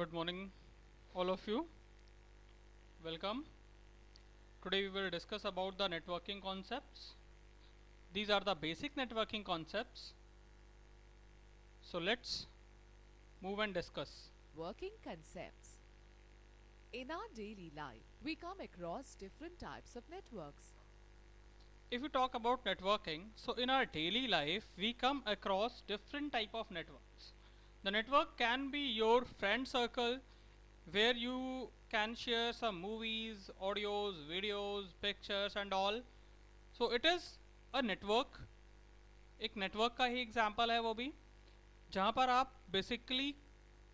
Good morning, all of you. Welcome. Today we will discuss about the networking concepts. These are the basic networking concepts. So let's move and discuss. Working concepts. In our daily life, we come across different types of networks. If we talk about networking, so in our daily life we come across different type of networks. The network can be your friend circle where you can share some movies, audios, videos, pictures and all. So it is a network. एक network का ही example है वो भी, जहाँ पर आप basically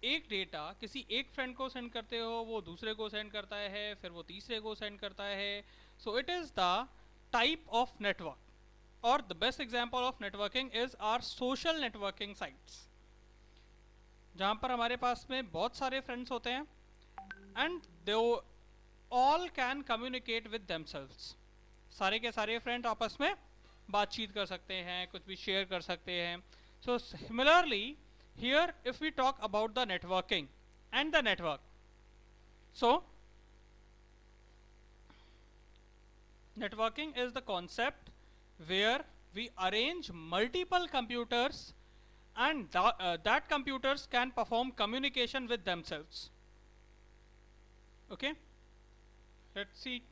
एक data किसी एक फ्रेंड को सेंड करते हो, वो दूसरे को सेंड करता है, फिर वो तीसरे को सेंड करता है. So it is the type of network. और the best example of networking is our social networking sites, जहाँ पर हमारे पास में बहुत सारे फ्रेंड्स होते हैं and they all can communicate with themselves. सारे के सारे फ्रेंड आपस में बातचीत कर सकते हैं, कुछ भी शेयर कर सकते हैं. So similarly here if we talk about the networking and the network, so networking is the concept where we arrange multiple computers and that computers can perform communication with themselves. Okay, let's see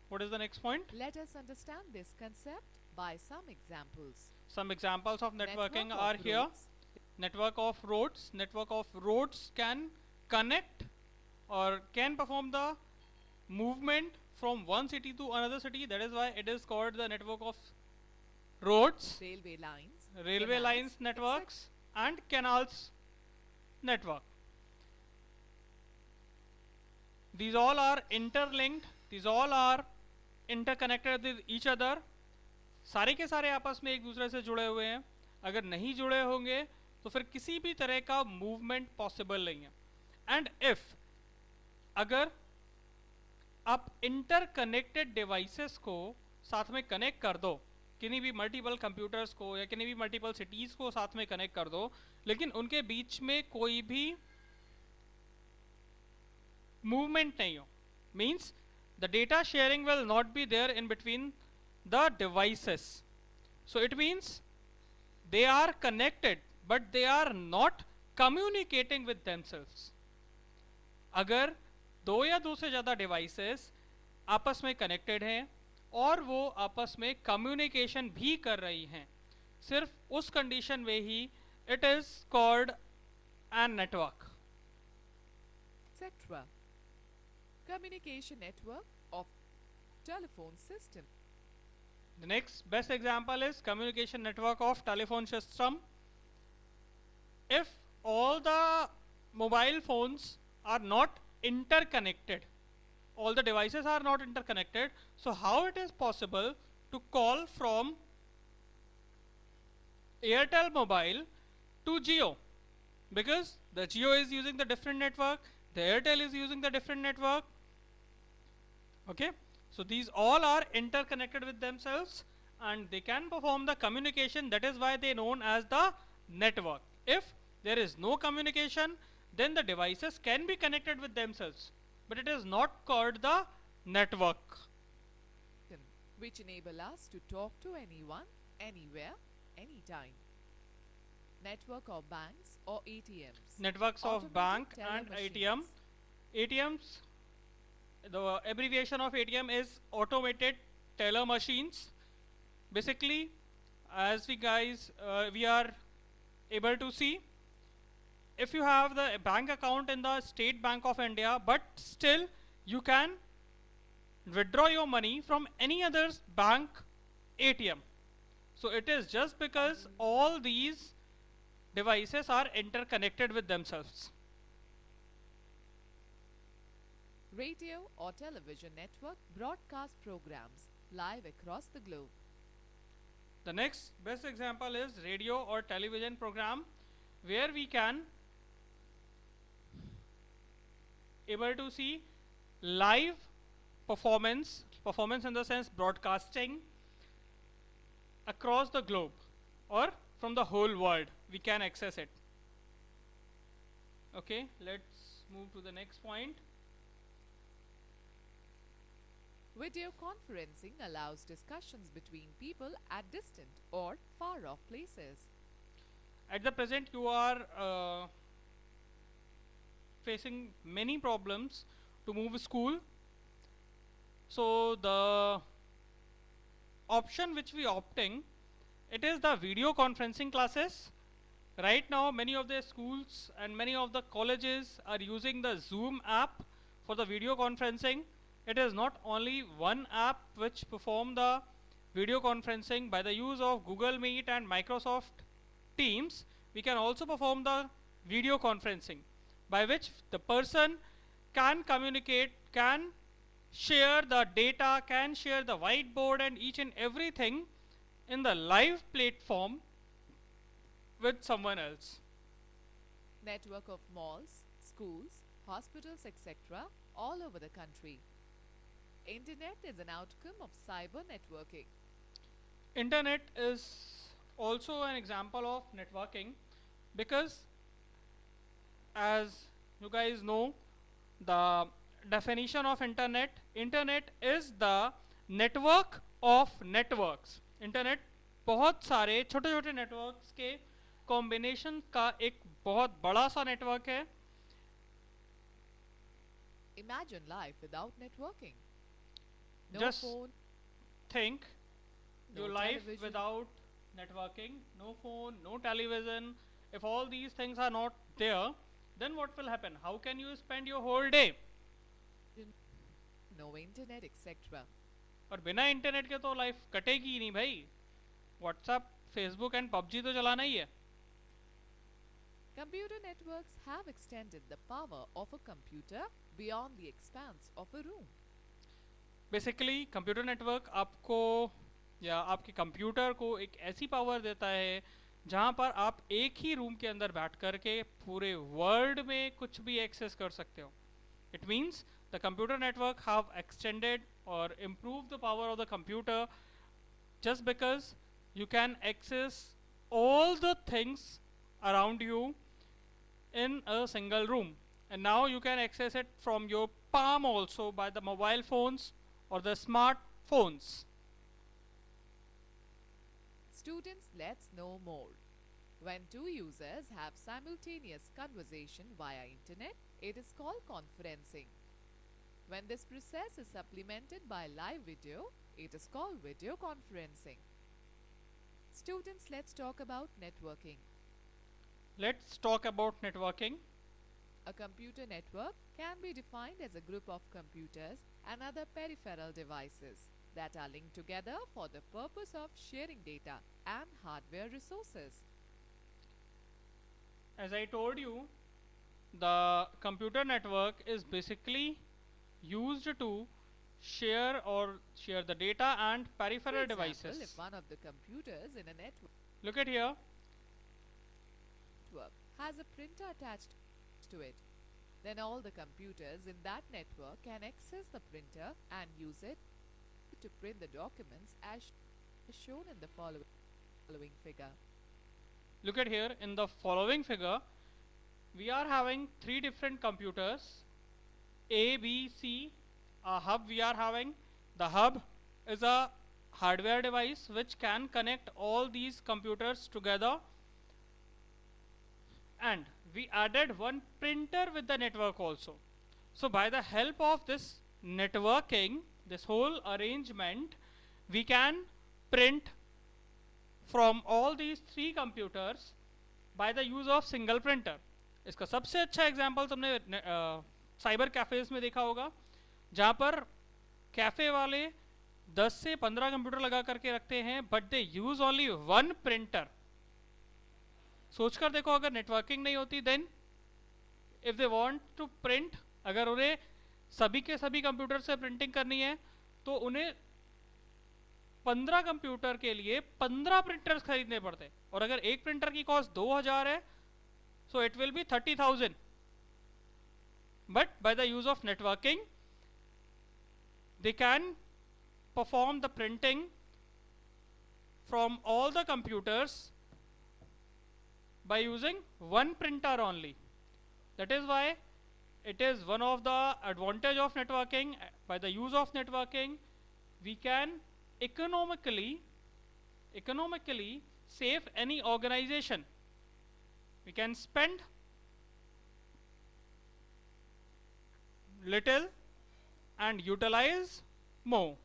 what is the next point. Let us understand this concept by some examples. Some examples of networking Network are of here. roads. Network of roads. Network of roads can connect or can perform the movement from one city to another city. That is why it is called the network of roads, Railway lines. railway canals, lines networks, and canals network. These all are interlinked. These all are interconnected with each other. सारे के सारे आपस में एक दूसरे से जुड़े हुए हैं. अगर नहीं जुड़े होंगे तो फिर किसी भी तरह का मूवमेंट पॉसिबल नहीं है. एंड इफ अगर आप इंटरकनेक्टेड डिवाइसेस को साथ में कनेक्ट कर दो, किन्हीं भी मल्टीपल कंप्यूटर्स को या किन्हीं भी मल्टीपल सिटीज को साथ में कनेक्ट कर दो, लेकिन उनके बीच में कोई भी मूवमेंट नहीं हो, means the data sharing will not be there in between the devices. So it means they are connected but they are not communicating with themselves. अगर दो या दो से ज़्यादा डिवाइसेस आपस में कनेक्टेड हैं और वो आपस में कम्युनिकेशन भी कर रही हैं, सिर्फ उस कंडीशन में ही it is called an network. etc. Communication network of telephone system. The next best example is communication network of telephone system. If all the mobile phones are not interconnected, all the devices are not interconnected, so how it is possible to call from Airtel mobile to Jio? Because the Jio is using the different network, the Airtel is using the different network. Okay, so these all are interconnected with themselves and they can perform the communication. That is why they are known as the network. If there is no communication, then the devices can be connected with themselves, but it is not called the network. Which enable us to talk to anyone, anywhere, anytime. Network of banks or ATMs. Networks of Automatic bank teller and machines. ATM. ATMs, the abbreviation of ATM is automated teller machines. Basically, as we are able to see, if you have the bank account in the State Bank of India, but still you can withdraw your money from any other bank ATM. So it is just because all these devices are interconnected with themselves. Radio or television network broadcast programs live across the globe. The next best example is radio or television program, where we can able to see live performance in the sense broadcasting across the globe or from the whole world. We can access it. Okay, let's move to the next point. Video conferencing allows discussions between people at distant or far off places. At the present, you are facing many problems to move school. So the option which we opting, it is the video conferencing classes. Right now, many of the schools and many of the colleges are using the Zoom app for the video conferencing. It is not only one app which perform the video conferencing. By the use of Google Meet and Microsoft Teams, we can also perform the video conferencing, by which the person can communicate, can share the data, can share the whiteboard and each and everything in the live platform with someone else. Network of malls, schools, hospitals, etc. all over the country. Internet is an outcome of cyber networking. Internet is also an example of networking, because as you guys know, the definition of internet is the network of networks. Internet बहुत सारे छोटे छोटे networks के combination का एक बहुत बड़ा सा नेटवर्क है. Imagine life without networking. No Just phone, think no your life television. without networking, no phone, no television. If all these things are not there, then what will happen? How can you spend your whole day? No internet, etc. और बिना internet के तो life कटेगी ही नहीं भाई. WhatsApp, Facebook and PUBG तो चलाना ही है. Computer networks have extended the power of a computer beyond the expanse of a room. Basically computer network आपको या आपके कंप्यूटर को एक ऐसी पावर देता है जहाँ पर आप एक ही रूम के अंदर बैठ कर के पूरे वर्ल्ड में कुछ भी एक्सेस कर सकते हो. It means the computer network have extended और improve the power of the computer just because you can access all the things around you in a single room, and now you can access it from your palm also by the mobile phones or the smartphones. Students, let's know more. When two users have simultaneous conversation via internet, it is called conferencing. When this process is supplemented by live video, it is called video conferencing. Students, let's talk about networking. Let's talk about networking. A computer network can be defined as a group of computers and other peripheral devices that are linked together for the purpose of sharing data and hardware resources. As I told you, the computer network is basically used to share the data and For peripheral example, devices. if one of the computers in a network Look at here. has a printer attached to it, then all the computers in that network can access the printer and use it to print the documents as shown in the following figure. Look at here in the following figure. We are having three different computers, A, B, C. A hub we are having. The hub is a hardware device which can connect all these computers together, and we added one printer with the network also. So by the help of this networking, this whole arrangement, we can print from all these three computers by the use of single printer. इसका सबसे अच्छा example तुमने cyber cafes में देखा होगा, जहाँ पर cafe वाले 10 से 15 कंप्यूटर लगा करके रखते हैं, but they use only one printer. सोचकर देखो, अगर नेटवर्किंग नहीं होती, then if they want to print, अगर उन्हें सभी के सभी कंप्यूटर से प्रिंटिंग करनी है तो उन्हें 15 कंप्यूटर के लिए 15 प्रिंटर्स खरीदने पड़ते. और अगर एक प्रिंटर की कॉस्ट 2000 है, so it will be 30,000. But by the use of networking, they can perform the printing from all the computers by using one printer only. That is why it is one of the advantage of networking. By the use of networking, we can economically save any organization. We can spend little and utilize more.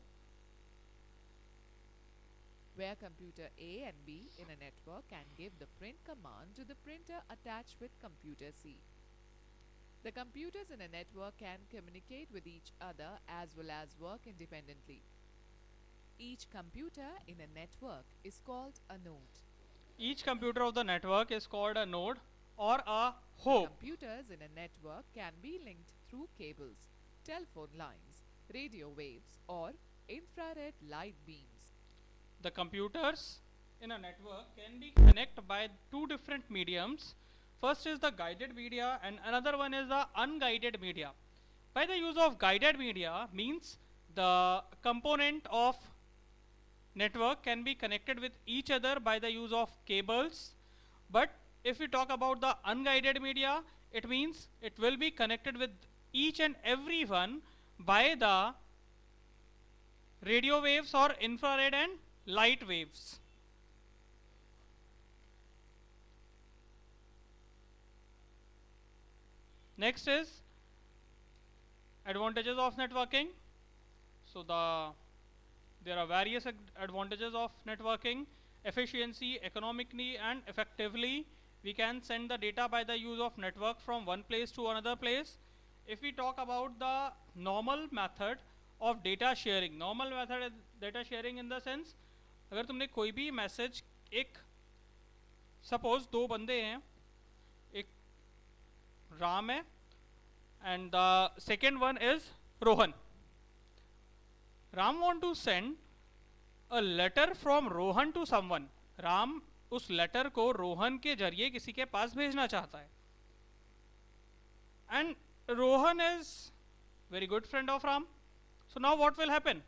Where computer A and B in a network can give the print command to the printer attached with computer C. The computers in a network can communicate with each other as well as work independently. Each computer in a network is called a node. Each computer of the network is called a node or a The hop. computers in a network can be linked through cables, telephone lines, radio waves, or infrared light beams. The computers in a network can be connected by two different mediums. First is the guided media and another one is the unguided media. By the use of guided media means the component of network can be connected with each other by the use of cables. But if we talk about the unguided media, it means it will be connected with each and every one by the radio waves or infrared and light waves. Next is advantages of networking. So there are various advantages of networking: efficiency, economically and effectively. We can send the data by the use of network from one place to another place. If we talk about the normal method of data sharing, normal method is data sharing in the sense, अगर तुमने कोई भी message, एक suppose दो बंदे हैं, एक राम है and the second one is Rohan. Ram want to send a letter from Rohan to someone. Ram उस लेटर को रोहन के जरिए किसी के पास भेजना चाहता है. And Rohan is very good friend of Ram. So now what will happen?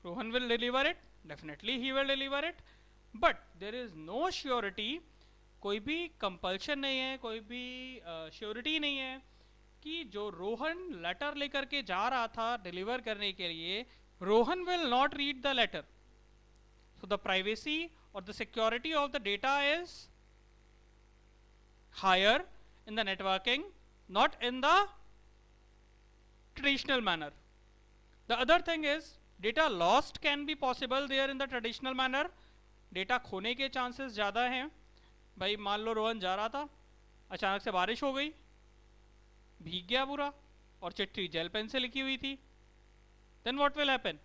Rohan will deliver it. Definitely he will deliver it. But there is no surety, कोई भी कंपल्शन नहीं है, कोई भी श्योरिटी नहीं है कि जो रोहन लेटर लेकर के जा रहा था डिलीवर करने के लिए, Rohan will not read the letter. So the privacy और the security of the data is higher in the networking, not in the traditional manner. The other thing is data lost can be possible there in the traditional manner. Data खोने के chances ज़्यादा हैं. भाई मान लो रोहन जा रहा था, अचानक से बारिश हो गई, भीग गया पूरा, और चिट्ठी जेल पेन से लिखी हुई थी. Then what will happen?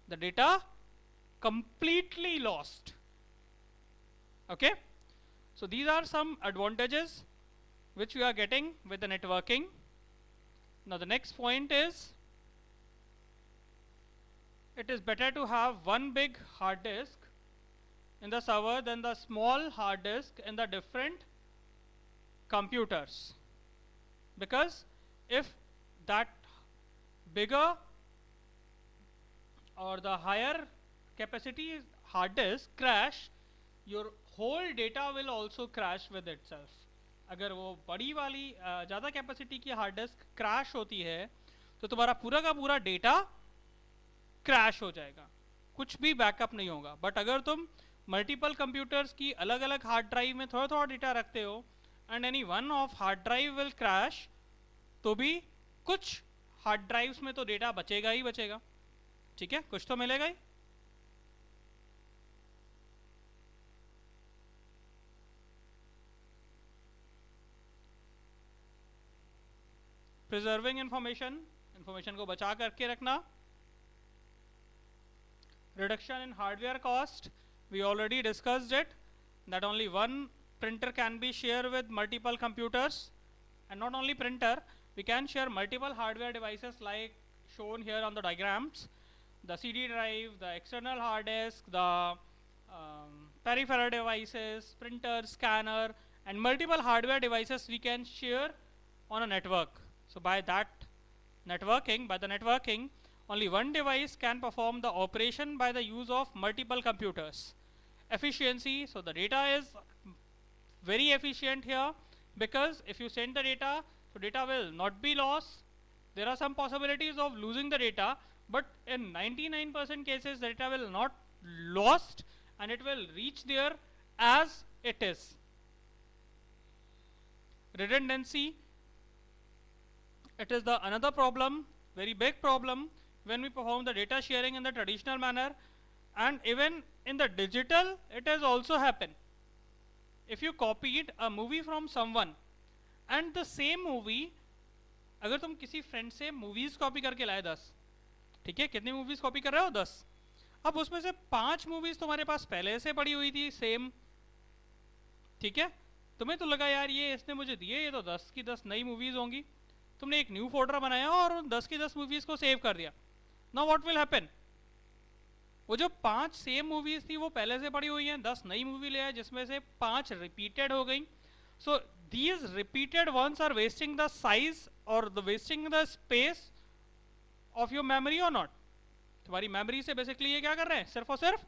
The data completely lost. Okay? So these are some advantages which we are getting with the networking. Now the next point is, it is better to have one big hard disk in the server than the small hard disk in the different computers. Because if that bigger or the higher capacity hard disk crash, your whole data will also crash with itself. अगर वो बड़ी वाली ज़्यादा capacity की hard disk crash होती है तो तुम्हारा पूरा का पूरा डेटा क्रैश हो जाएगा, कुछ भी बैकअप नहीं होगा. बट अगर तुम मल्टीपल कंप्यूटर्स की अलग अलग हार्ड ड्राइव में थोड़ा थोड़ा डेटा रखते हो and any one of hard drive will crash, तो भी कुछ हार्ड ड्राइव्स में तो डेटा बचेगा ही बचेगा. ठीक है, कुछ तो मिलेगा ही. प्रिजर्विंग इंफॉर्मेशन, इंफॉर्मेशन को बचा करके रखना. Reduction in hardware cost, we already discussed it, that only one printer can be shared with multiple computers, and not only printer, we can share multiple hardware devices like shown here on the diagrams: the CD drive, the external hard disk, the peripheral devices, printer, scanner, and multiple hardware devices we can share on a network. So by the networking, only one device can perform the operation by the use of multiple computers. Efficiency, so the data is very efficient here, because if you send the data, so data will not be lost. There are some possibilities of losing the data, but in 99% cases the data will not lost and it will reach there as it is. Redundancy, it is the another problem, very big problem when we perform the data sharing in the traditional manner, and even in the digital it has also happened. If you copied a movie from someone and the same movie, अगर तुम किसी friend से movies copy करके लाए 10, ठीक है, कितनी movies copy कर रहे हो 10, अब उसमें से 5 मूवीज तुम्हारे पास पहले से पड़ी हुई थी सेम, ठीक है, तुम्हें तो लगा यार ये इसने मुझे दिए, ये तो 10 की 10 नई मूवीज होंगी, तुमने एक न्यू फोल्डर बनाया और उन 10 की 10 मूवीज को सेव कर दिया. नाउ व्हाट विल हैपन, वो जो 5 सेम मूवीज थी वो पहले से पड़ी हुई हैं, 10 नई मूवी ले आए जिसमें से 5 रिपीटेड हो गई. सो these repeated ones are wasting the size or the wasting the space of your memory or not. तुम्हारी memory से basically ये क्या कर रहे हैं, सिर्फ और सिर्फ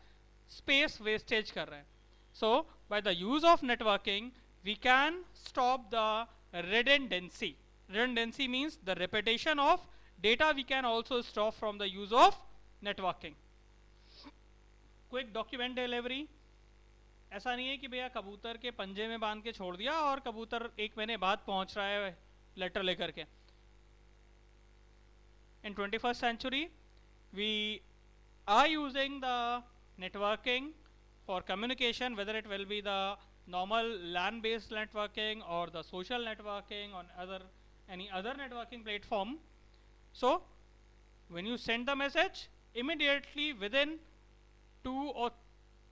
space wastage कर रहे हैं. So by the use of networking we can stop the redundancy. Redundancy means the repetition of data we can also stop from the use of networking. Quick document delivery, ऐसा नहीं है कि भैया कबूतर के पंजे में बांध के छोड़ दिया और कबूतर 1 महीने बाद पहुंच रहा है लेटर लेकर के. In 21st century we are using the networking for communication, whether it will be the normal LAN based networking or the social networking on any other networking platform. So when you send the message, immediately within 2 or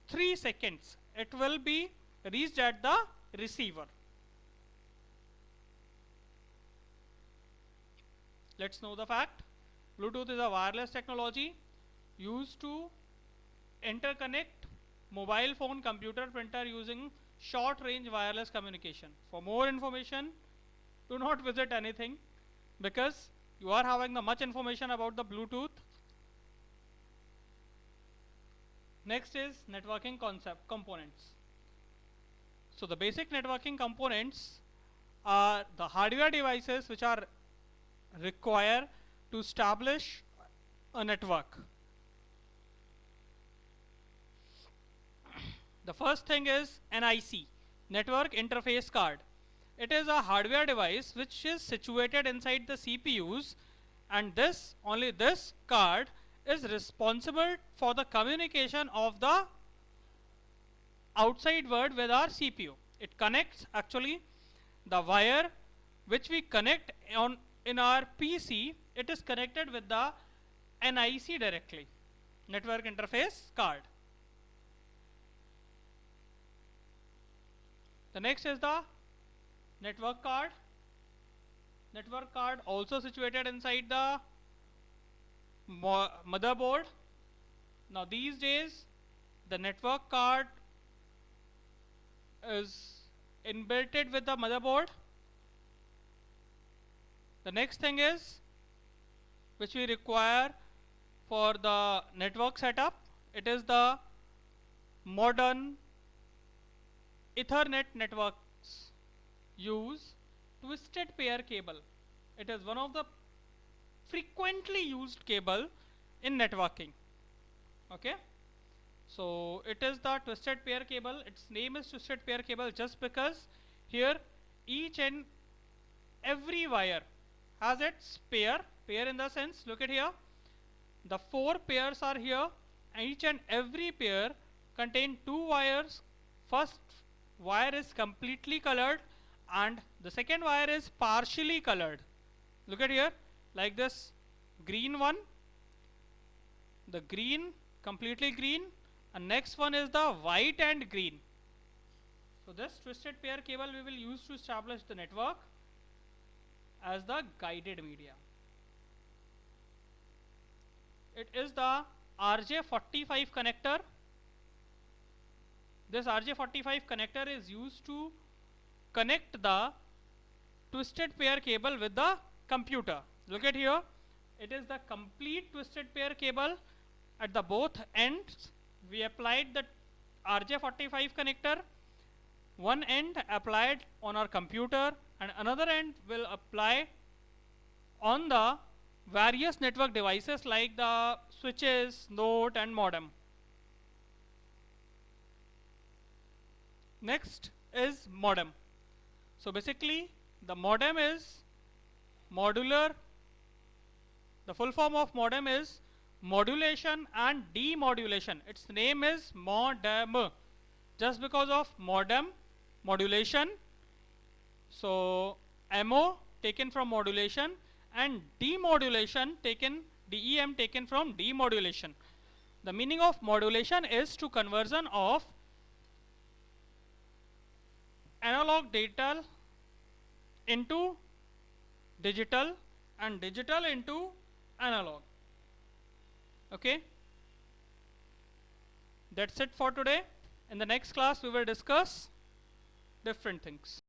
3 seconds it will be reached at the receiver. Let's know the fact. Bluetooth is a wireless technology used to interconnect mobile phone, computer, printer using short range wireless communication. For more information, do not visit anything, because you are having the much information about the Bluetooth. Next is networking concept components. So the basic networking components are the hardware devices which are required to establish a network. The first thing is NIC, Network Interface Card. It is a hardware device which is situated inside the CPUs, and only this card is responsible for the communication of the outside world with our CPU. It connects actually the wire which we connect in our PC. It is connected with the NIC directly, Network Interface Card. The next is the network card. Network card also situated inside the motherboard. Now these days the network card is inbuilt with the motherboard. The next thing is which we require for the network setup, it is the modern Ethernet networks use twisted pair cable. It is one of the frequently used cable in networking. Okay, so it is the twisted pair cable. Its name is twisted pair cable just because here each and every wire has its pair in the sense, look at here, the 4 pairs are here, and each and every pair contain 2 wires. First wire is completely colored and the second wire is partially colored. Look at here, like this green one, the green, completely green, and next one is the white and green. So this twisted pair cable we will use to establish the network as the guided media. It is the RJ45 connector. This RJ45 connector is used to connect the twisted pair cable with the computer. Look at here, it is the complete twisted pair cable. At the both ends we applied the RJ45 connector, one end applied on our computer and another end will apply on the various network devices like the switches, node and modem. Next is modem. So basically the modem is modular. The full form of modem is modulation and demodulation. Its name is modem just because of modem, modulation. So MO taken from modulation and demodulation taken, DEM taken from demodulation. The meaning of modulation is to conversion of analog data into digital and digital into analog. Okay, that's it for today. In the next class we will discuss different things.